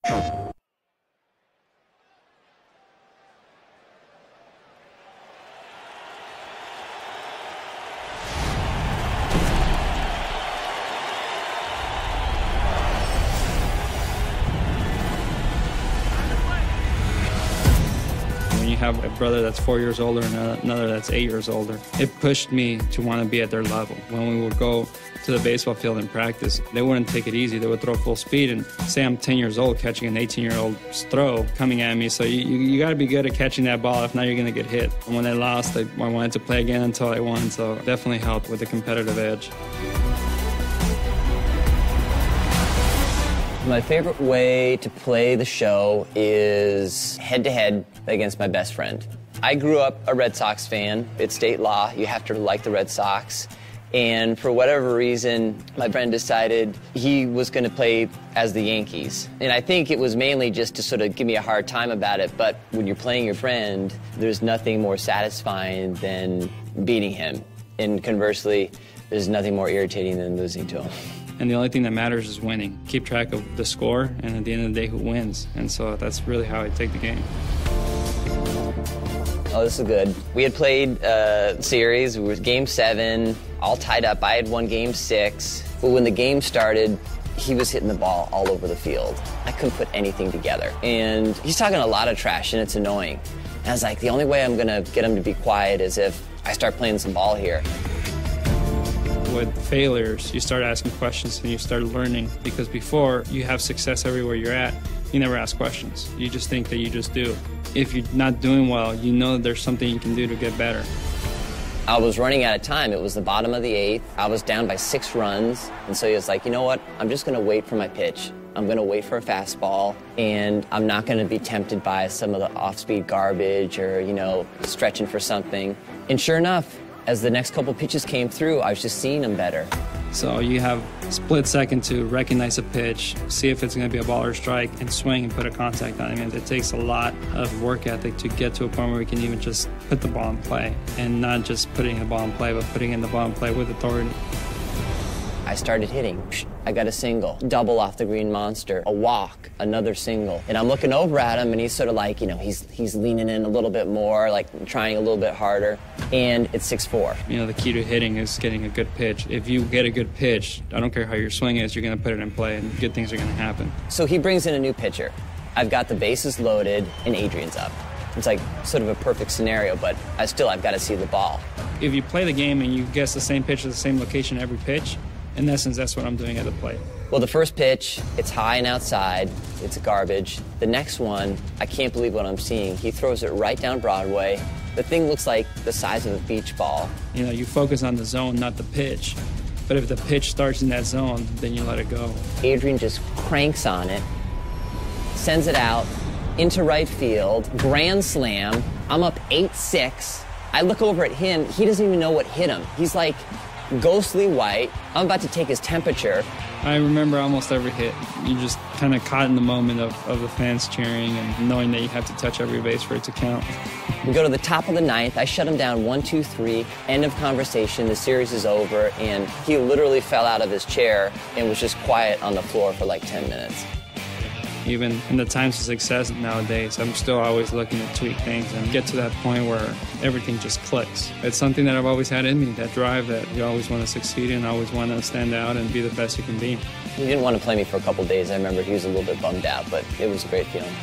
When you have a brother that's 4 years older and another that's 8 years older, it pushed me to want to be at their level. When we would go to the baseball field and practice, they wouldn't take it easy. They would throw full speed, and say I'm 10 years old catching an 18-year-old's throw coming at me, so you got to be good at catching that ball, if not you're going to get hit. And when they lost, I wanted to play again until I won, so it definitely helped with the competitive edge. My favorite way to play the show is head-to-head against my best friend. I grew up a Red Sox fan. It's state law. You have to like the Red Sox. And for whatever reason, my friend decided he was going to play as the Yankees. And I think it was mainly just to sort of give me a hard time about it. But when you're playing your friend, there's nothing more satisfying than beating him. And conversely, there's nothing more irritating than losing to him. And the only thing that matters is winning. Keep track of the score, and at the end of the day, who wins. And so that's really how I take the game. Oh, this is good. We had played a series. It was Game 7, all tied up. I had won Game 6. But when the game started, he was hitting the ball all over the field. I couldn't put anything together. And he's talking a lot of trash, and it's annoying. And I was like, the only way I'm going to get him to be quiet is if I start playing some ball here. With failures, you start asking questions and you start learning, because before you have success everywhere you're at, you never ask questions. You just think that you just do. If you're not doing well, you know that there's something you can do to get better. I was running out of time. It was the bottom of the 8th. I was down by 6 runs. And so he was like, you know what? I'm just going to wait for my pitch. I'm going to wait for a fastball, and I'm not going to be tempted by some of the off-speed garbage or, stretching for something. And sure enough, as the next couple pitches came through, I was just seeing them better. So you have a split second to recognize a pitch, see if it's going to be a ball or a strike, and swing and put a contact on it. And it takes a lot of work ethic to get to a point where we can even just put the ball in play, and not just putting the ball in play, but putting in the ball in play with authority. I started hitting. I got a single, double off the green monster, a walk, another single. And I'm looking over at him, and he's sort of like, he's leaning in a little bit more, like trying a little bit harder. And it's 6-4. The key to hitting is getting a good pitch. If you get a good pitch, I don't care how your swing is, you're going to put it in play, and good things are going to happen. So he brings in a new pitcher. I've got the bases loaded, and Adrian's up. It's like sort of a perfect scenario, but I've got to see the ball. If you play the game and you guess the same pitch at the same location every pitch, in essence, that's what I'm doing at the plate. Well, the first pitch, it's high and outside. It's garbage. The next one, I can't believe what I'm seeing. He throws it right down Broadway. The thing looks like the size of a beach ball. You focus on the zone, not the pitch. But if the pitch starts in that zone, then you let it go. Adrian just cranks on it, sends it out into right field, grand slam. I'm up 8-6. I look over at him. He doesn't even know what hit him. He's like ghostly white. I'm about to take his temperature. I remember almost every hit. You just kind of caught in the moment of the fans cheering and knowing that you have to touch every base for it to count. We go to the top of the 9th. I shut him down 1-2-3. End of conversation. The series is over, and he literally fell out of his chair and was just quiet on the floor for like 10 minutes. Even in the times of success nowadays, I'm still always looking to tweak things and get to that point where everything just clicks. It's something that I've always had in me, that drive that you always want to succeed and always want to stand out and be the best you can be. He didn't want to play me for a couple days. I remember he was a little bit bummed out, but it was a great feeling.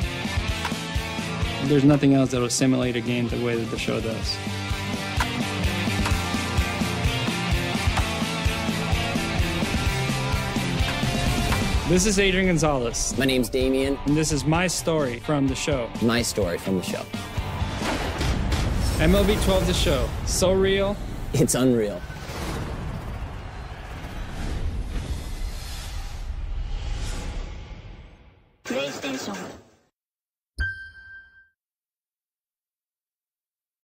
There's nothing else that will simulate a game the way that the show does. This is Adrian Gonzalez. My name's Damien. And this is my story from the show. My story from the show. MLB 12 The Show. So real. It's unreal. PlayStation